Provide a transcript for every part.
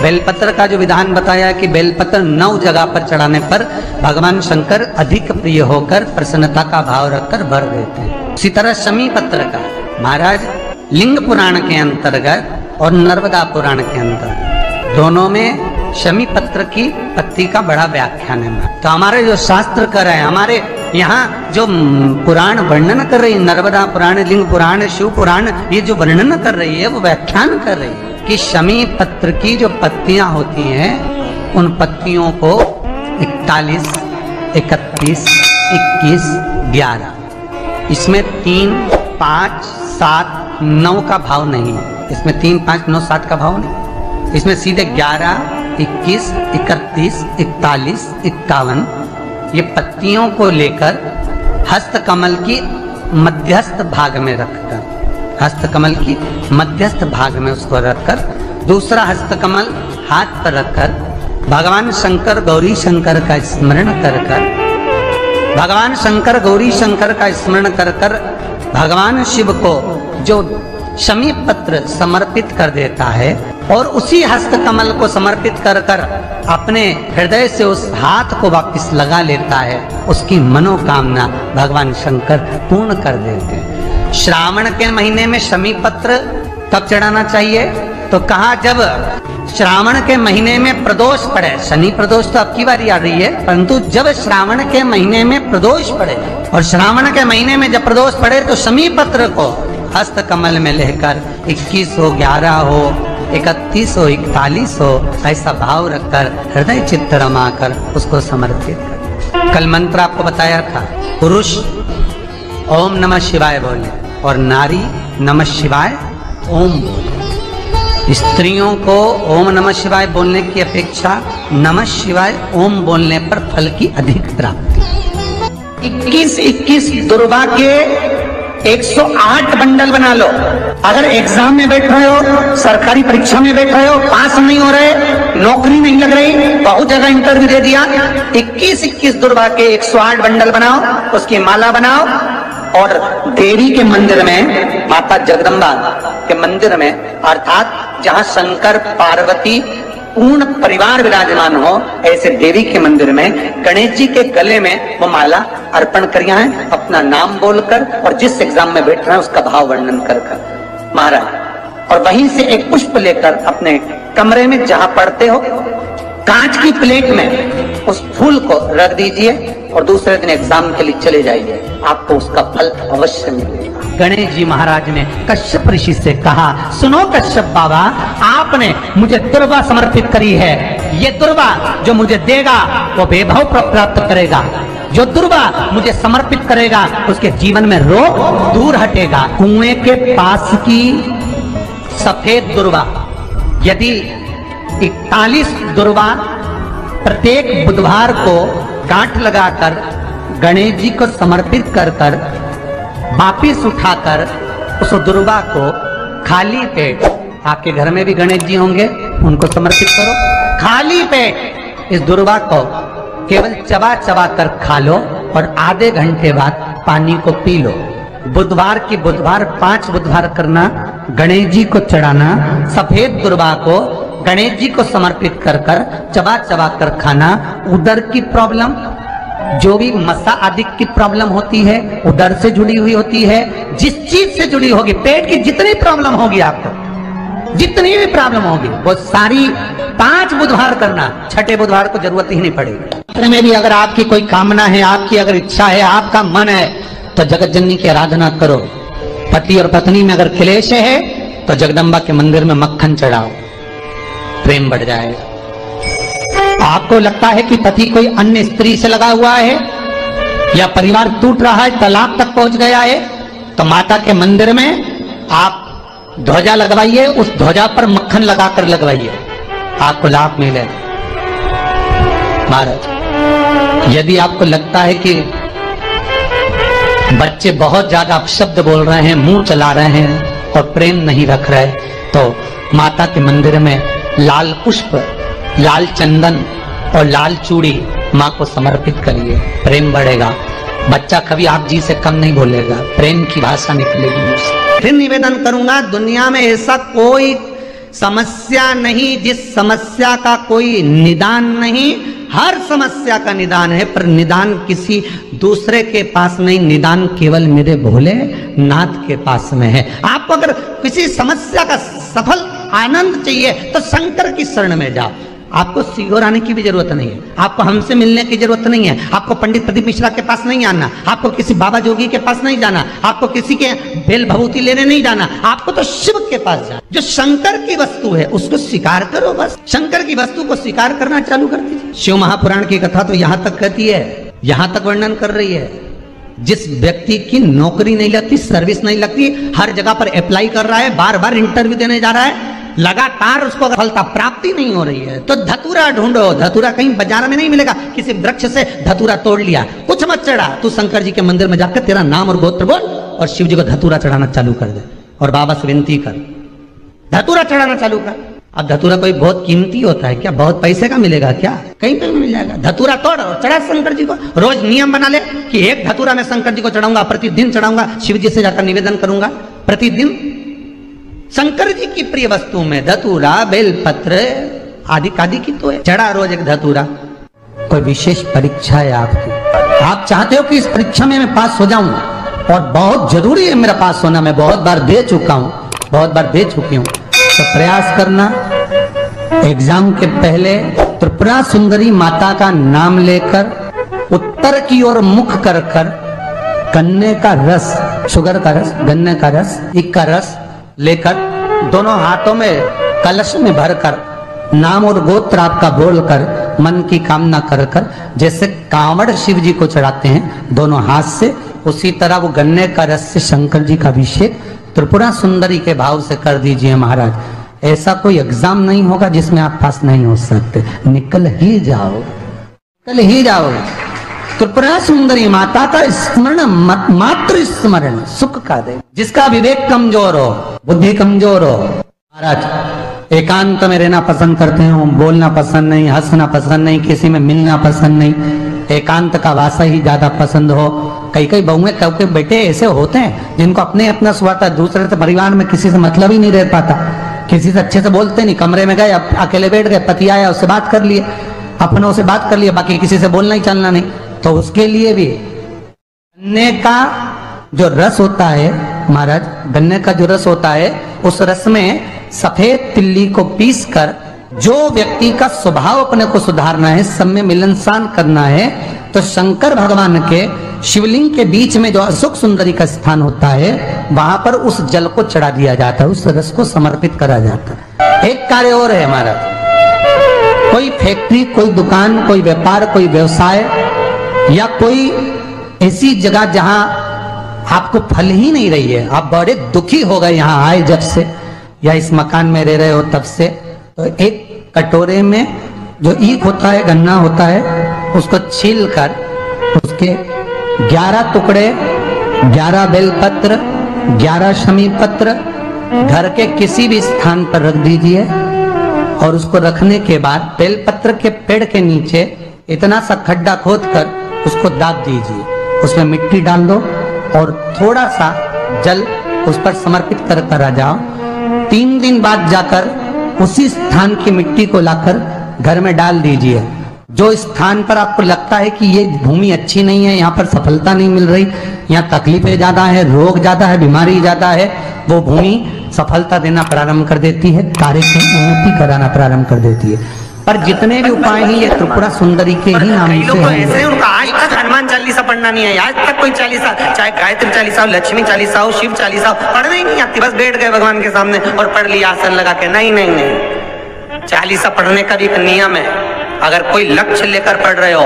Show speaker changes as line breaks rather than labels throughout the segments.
बेलपत्र का जो विधान बताया कि बेलपत्र 9 जगह पर चढ़ाने पर भगवान शंकर अधिक प्रिय होकर प्रसन्नता का भाव रखकर वर देते हैं। इसी तरह शमी पत्र का महाराज लिंग पुराण के अंतर्गत और नर्मदा पुराण के अंतर्गत दोनों में शमी पत्र की पत्ती का बड़ा व्याख्यान है। तो हमारे जो शास्त्र कर रहे हैं, हमारे यहाँ जो पुराण वर्णन कर रही है, नर्मदा पुराण, लिंग पुराण, शिव पुराण, ये जो वर्णन कर रही है वो व्याख्यान कर रही है कि शमी पत्र की जो पत्तियां होती हैं उन पत्तियों को 41, 31, 21, 11 इसमें 3, 5, 7, 9 का भाव नहीं है। इसमें 3, 5, 9, 7 का भाव नहीं, इसमें सीधे 11, 21, 31, 41, 51 ये पत्तियों को लेकर हस्तकमल की मध्यस्थ भाग में रखकर, हस्तकमल की मध्यस्थ भाग में उसको रखकर, दूसरा हस्तकमल हाथ पर रखकर भगवान शंकर गौरी शंकर का स्मरण कर कर, भगवान शंकर गौरी शंकर का स्मरण कर कर भगवान शिव को जो शमी पत्र समर्पित कर देता है और उसी हस्तकमल को समर्पित कर कर अपने हृदय से उस हाथ को वापस लगा लेता है, उसकी मनोकामना भगवान शंकर पूर्ण कर देते हैं। श्रावण के महीने में शमी पत्र कब चढ़ाना चाहिए? तो कहा जब श्रावण के महीने में प्रदोष पड़े, शनि प्रदोष तो अब की बारी आ रही है, परंतु जब श्रावण के महीने में प्रदोष पड़े और श्रावण के महीने में जब प्रदोष पड़े तो शमी पत्र को हस्त कमल में लेकर 21 हो, 11 हो, 31 हो, 41 हो, ऐसा भाव रखकर हृदय चित्त रमाकर उसको समर्पित कर। कल मंत्र आपको बताया था, पुरुष ओम नमः शिवाय बोले और नारी नमः शिवाय ओम बोले। स्त्रियों को ओम नमः शिवाय बोलने की अपेक्षा नमः शिवाय ओम बोलने पर फल की अधिक प्राप्ति। 21 दुर्वा के 108 बंडल बना लो। अगर एग्जाम में बैठ रहे हो, सरकारी परीक्षा में बैठ रहे हो, पास नहीं हो रहे, नौकरी नहीं लग रही, बहुत जगह इंटरव्यू दे दिया, 21 दुर्वा के 108 बंडल बनाओ, उसकी माला बनाओ और देवी के मंदिर में, माता जगदम्बा के मंदिर में, अर्थात जहां शंकर पार्वती पूर्ण परिवार विराजमान हो, ऐसे देवी के मंदिर में गणेश जी के गले में वो माला अर्पण करिया है, अपना नाम बोलकर और जिस एग्जाम में बैठ रहे हैं उसका भाव वर्णन कर महाराज, और वहीं से एक पुष्प लेकर अपने कमरे में जहां पढ़ते हो कांच की प्लेट में उस फूल को रख दीजिए और दूसरे दिन एग्जाम के लिए चले जाइए, आपको उसका फल अवश्य मिलेगा। गणेश जी महाराज ने कश्यप ऋषि से कहा, सुनो कश्यप बाबा, आपने मुझे दुर्वा समर्पित करी है, ये दुर्वा जो मुझे देगा वो वैभव प्राप्त करेगा, जो दुर्वा मुझे समर्पित करेगा उसके जीवन में रोग दूर हटेगा। कुएं के पास की सफेद दुर्वा, यदि 41 दुर्वा प्रत्येक बुधवार को गांठ लगाकर गणेश जी को समर्पित कर कर वापिस उठाकर उस दुर्वा को खाली पेट, आपके घर में भी गणेश जी होंगे, उनको समर्पित करो, खाली पेट इस दुर्वा को केवल चबा चबा कर खा लो और आधे घंटे बाद पानी को पी लो। बुधवार की बुधवार 5 बुधवार करना, गणेश जी को चढ़ाना, सफेद दुर्वा को गणेश जी को समर्पित कर कर चबा चबा कर खाना। उदर की प्रॉब्लम, जो भी मसा आदि की प्रॉब्लम होती है उदर से जुड़ी हुई होती है, जिस चीज से जुड़ी होगी, पेट की जितनी प्रॉब्लम होगी, आपको जितनी भी प्रॉब्लम होगी वो सारी 5 बुधवार करना, छठे बुधवार को जरूरत ही नहीं पड़ेगी। में भी अगर आपकी कोई कामना है, आपकी अगर इच्छा है, आपका मन है तो जगत जननी की आराधना करो। पति और पत्नी में अगर क्लेश है तो जगदम्बा के मंदिर में मक्खन चढ़ाओ, प्रेम बढ़ जाएगा। आपको लगता है कि पति कोई अन्य स्त्री से लगा हुआ है या परिवार टूट रहा है, तलाक तक पहुंच गया है, तो माता के मंदिर में आप ध्वजा लगवाइए, उस ध्वजा पर मक्खन लगाकर लगवाइए, आपको लाभ मिलेगा। महाराज, यदि आपको लगता है कि बच्चे बहुत ज्यादा अपशब्द बोल रहे हैं, मुंह चला रहे हैं और प्रेम नहीं रख रहे, तो माता के मंदिर में लाल पुष्प, लाल चंदन और लाल चूड़ी माँ को समर्पित करिए, प्रेम बढ़ेगा। बच्चा कभी आप जी से कम नहीं बोलेगा, प्रेम की भाषा निकलेगी मुझसे। फिर निवेदन करूंगा, दुनिया में ऐसा कोई समस्या नहीं, जिस समस्या का कोई निदान नहीं, हर समस्या का निदान है, पर निदान किसी दूसरे के पास नहीं, निदान केवल मेरे भोले नाथ के पास में है। आपको अगर किसी समस्या का सफल आनंद चाहिए तो शंकर की शरण में जाओ। आपको सीहोर आने की भी जरूरत नहीं है, आपको हमसे मिलने की जरूरत नहीं है, आपको पंडित प्रदीप मिश्रा के पास नहीं आना, आपको किसी बाबा जोगी के पास नहीं जाना, आपको किसी के बेल भभूति लेने नहीं जाना, आपको तो शिव के पास जाना। जो शंकर की वस्तु है उसको स्वीकार करो, बस शंकर की वस्तु को स्वीकार करना चालू कर दीजिए। शिव महापुराण की कथा तो यहां तक कहती है, यहां तक वर्णन कर रही है, जिस व्यक्ति की नौकरी नहीं लगती, सर्विस नहीं लगती, हर जगह पर अप्लाई कर रहा है, बार बार इंटरव्यू देने जा रहा है, लगातार उसको फलता प्राप्ति नहीं हो रही है, तो धतूरा ढूंढो। धतूरा कहीं बाजार में नहीं मिलेगा, किसी वृक्ष से धतूरा तोड़ लिया, कुछ मत चढ़ा, तू शंकर जी के मंदिर में जाकर तेरा नाम और गोत्र बोल और शिव जी को धतूरा चढ़ाना चालू कर दे और बाबा से विनती कर, धतूरा चढ़ाना चालू कर। अब धतूरा कोई बहुत कीमती होता है क्या? बहुत पैसे का मिलेगा क्या? कहीं पे भी मिल जाएगा। धतूरा तोड़ और चढ़ा शंकर जी को। रोज नियम बना ले कि एक धतूरा मैं शंकर जी को चढ़ाऊंगा, प्रतिदिन चढ़ाऊंगा, शिव जी से जाकर निवेदन करूंगा प्रतिदिन। शंकर जी की प्रिय वस्तु में धतूरा, बेलपत्र आदि आदि की तो है, चढ़ा रोज एक धतूरा। कोई विशेष परीक्षा है आपकी, आप चाहते हो कि इस परीक्षा में मैं पास हो जाऊं और बहुत जरूरी है मेरा पास होना, मैं बहुत बार दे चुका हूं, बहुत बार दे चुकी हूं, तो प्रयास करना। एग्जाम के पहले त्रिपुरा सुंदरी माता का नाम लेकर उत्तर की ओर मुख कर कर गन्ने का रस, शुगर का रस, गन्ने का रस, इक का रस लेकर दोनों हाथों में कलश में भरकर नाम और गोत्र आपका बोलकर मन की कामना कर कर, जैसे कांवड़ शिव जी को चढ़ाते हैं दोनों हाथ से, उसी तरह वो गन्ने का रस से शंकर जी का अभिषेक त्रिपुरा सुंदरी के भाव से कर दीजिए महाराज। ऐसा कोई एग्जाम नहीं होगा जिसमें आप पास नहीं हो सकते, निकल ही जाओ, निकल ही जाओ। त्रिपुरा सुंदरी माता का स्मरण, मात्र स्मरण सुख का दे। जिसका विवेक कमजोर हो, बुद्धि कमजोर हो, महाराज एकांत में रहना पसंद करते हो, बोलना पसंद नहीं, हंसना पसंद नहीं, किसी में मिलना पसंद नहीं, एकांत का वासा ही ज्यादा पसंद हो। कई बहुएं कई बेटे ऐसे होते हैं जिनको अपने अपना स्वार्थ है, दूसरे से परिवार में किसी से मतलब ही नहीं रह पाता, किसी से अच्छे से बोलते नहीं, कमरे में गए अकेले बैठ गए, पति आया उससे बात कर लिए, अपनों से बात कर लिया, बाकी किसी से बोलना ही चलना नहीं। तो उसके लिए भी गन्ने का जो रस होता है महाराज, गन्ने का जो रस होता है, उस रस में सफेद तिल्ली को पीस कर जो व्यक्ति का स्वभाव अपने को सुधारना है, सब में मिलनसान करना है, तो शंकर भगवान के शिवलिंग के बीच में जो अशोक सुंदरी का स्थान होता है, वहां पर उस जल को चढ़ा दिया जाता है, उस रस को समर्पित करा जाता है। एक कार्य और है महाराज, कोई फैक्ट्री, कोई दुकान, कोई व्यापार, कोई व्यवसाय या कोई ऐसी जगह जहां आपको फल ही नहीं रही है, आप बड़े दुखी हो गए यहाँ आए जब से, या इस मकान में रह रहे हो तब से, तो एक कटोरे में जो ईख होता है, गन्ना होता है, उसको छील कर उसके 11 टुकड़े, 11 बेलपत्र, 11 शमी पत्र घर के किसी भी स्थान पर रख दीजिए और उसको रखने के बाद बेलपत्र के पेड़ के नीचे इतना सा खड्डा खोद कर उसको दाब दीजिए, उसमें मिट्टी डाल दो और थोड़ा सा जल उस पर समर्पित कर आ जाओ। 3 दिन बाद जाकर उसी स्थान की मिट्टी को लाकर घर में डाल दीजिए। जो स्थान पर आपको लगता है कि ये भूमि अच्छी नहीं है, यहाँ पर सफलता नहीं मिल रही, यहाँ तकलीफें ज्यादा है, रोग ज्यादा है, बीमारी ज्यादा है, वो भूमि सफलता देना प्रारंभ कर देती है, कार्य की उन्नति कराना प्रारंभ कर देती है। पर जितने भी उपाय हैं ये त्रिपुरा सुंदरी के ही नाम से हैं। उनका आज तक हनुमान चालीसा पढ़ना नहीं है, आज तक कोई चालीसा, चाहे गायत्री चालीसा हो, लक्ष्मी चालीसा हो, शिव चालीसा हो, पढ़ना ही नहीं आती, बस बैठ गए भगवान के सामने और पढ़ लिया आसन लगा के। नहीं नहीं नहीं, चालीसा पढ़ने का भी एक नियम है। अगर कोई लक्ष्य लेकर पढ़ रहे हो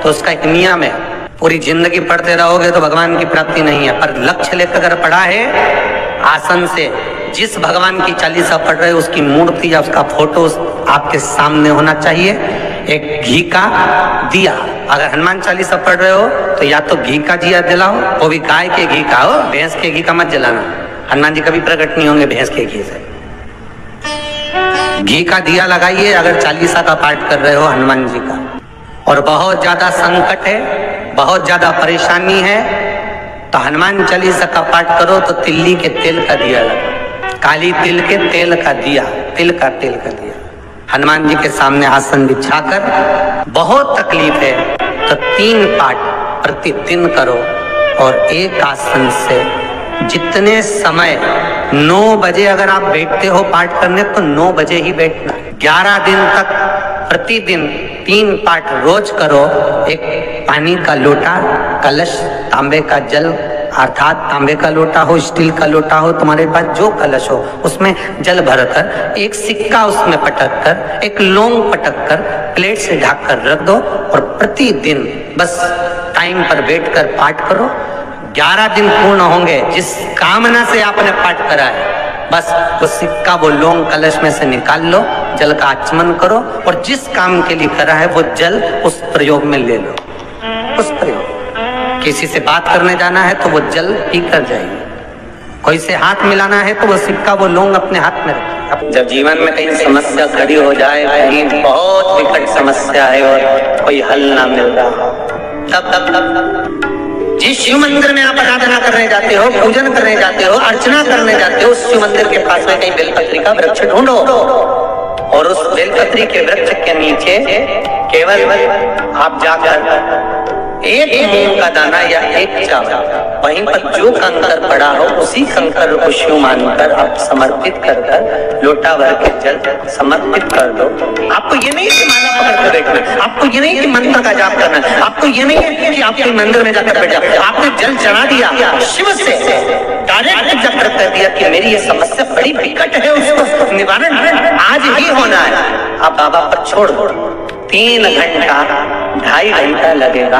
तो उसका एक नियम है, पूरी जिंदगी पढ़ते रहोगे तो भगवान की प्राप्ति नहीं है। पर लक्ष्य लेकर अगर पढ़ा है आसन से, जिस भगवान की चालीसा पढ़ रहे हो उसकी मूर्ति या उसका फोटो आपके सामने होना चाहिए। एक घी का दिया, अगर हनुमान चालीसा पढ़ रहे हो तो या तो घी का दिया जलाओ, वो भी गाय के घी का हो, भैंस के घी का मत जलाना, हनुमान जी कभी प्रकट नहीं होंगे भैंस के घी से। घी का दिया लगाइए अगर चालीसा का पाठ कर रहे हो हनुमान जी का। और बहुत ज्यादा संकट है, बहुत ज्यादा परेशानी है, तो हनुमान चालीसा का पाठ करो तो तिल्ली के तेल का दिया लगा, काली तिल के तेल का दिया, तिल का तेल का दिया हनुमान जी के सामने आसन बिछाकर, बहुत तकलीफ है तो 3 पाठ प्रतिदिन करो और एक आसन से जितने समय 9 बजे अगर आप बैठते हो पाठ करने तो 9 बजे ही बैठना। 11 दिन तक प्रतिदिन 3 पाठ रोज करो। एक पानी का लोटा, कलश, तांबे का जल अर्थात तांबे का लोटा हो, स्टील का लोटा हो, तुम्हारे पास जो कलश हो उसमें जल भरकर, एक सिक्का उसमें पटक कर, एक लौंग पटक कर प्लेट से ढक कर रख दो और प्रतिदिन बस टाइम पर बैठकर पाठ करो। 11 दिन पूर्ण होंगे, जिस कामना से आपने पाठ करा है बस वो सिक्का, वो लौंग कलश में से निकाल लो, जल का आचमन करो और जिस काम के लिए करा है वो जल उस प्रयोग में ले लो। उस प्रयोग, किसी से बात करने जाना है तो वो जल पी कर जाएगी, कोई से हाथ मिलाना है तो वो सिक्का, वो लौंग अपने हाथ में रखिए। अब जब जीवन में कहीं समस्या खड़ी हो जाए, कहीं बहुत विकट समस्या है और कोई हल ना मिल रहा, तब जिस शिव मंदिर में आप आराधना करने जाते हो, पूजन करने जाते हो, अर्चना करने जाते हो, उस शिव मंदिर के पास में कहीं बेलपत्री का वृक्ष ढूंढो और उस बेलपत्री के वृक्ष के नीचे केवल आप जाकर एक मूंग का दाना या एक चावल, वहीं पर जो कंकर पड़ा हो उसी कंकर को शिव मानकर आप समर्पित कर लोटा भर के जल समर्पित कर दो। आपको ये नहीं कि माला पकड़ कर बैठना है, आपको ये नहीं कि मंत्र का जाप करना है, आपको ये नहीं है कि आपके मंदिर में जाकर बैठ जाओ। आपने जल चढ़ा दिया, शिव से डायरेक्ट जब कर दिया कि मेरी ये समस्या बड़ी विकट है, उसको निवारण आज ही होना है, आप बाबा पर छोड़ दो। 3 घंटा 2.5 घंटा लगेगा,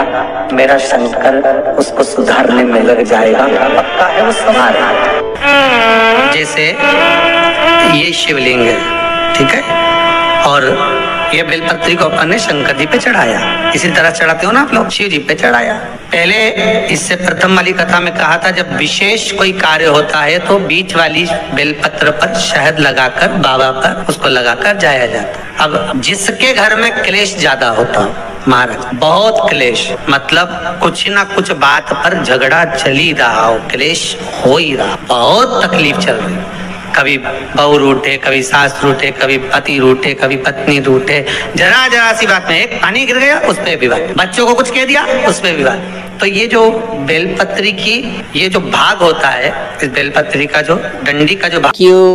मेरा शंकर उसको सुधारने में लग जाएगा, पक्का है वो संभाल। जैसे ये शिवलिंग है, ठीक है, और ये बेलपत्री को अपन ने शंकर जी पे चढ़ाया, इसी तरह चढ़ाते हो ना आप लोग, शिव जी पे चढ़ाया। पहले इससे प्रथम वाली कथा में कहा था जब विशेष कोई कार्य होता है तो बीच वाली बेलपत्र पर शहद लगाकर बाबा पर उसको लगाकर जाया जाता। अब जिसके घर में क्लेश ज्यादा होता, महाराज बहुत क्लेश, मतलब कुछ ना कुछ बात पर झगड़ा चल ही रहा हो, क्लेश हो ही रहा, बहुत तकलीफ चल रही, कभी बहू रूठे, कभी सास रूठे, कभी पति रूठे, कभी पत्नी रूठे, जरा सी बात में एक पानी गिर गया उस पे विवाद, बच्चों को कुछ कह दिया उस पे विवाद। तो ये जो बेलपत्री की ये जो भाग होता है, इस बेलपत्री का जो डंडी का जो भाग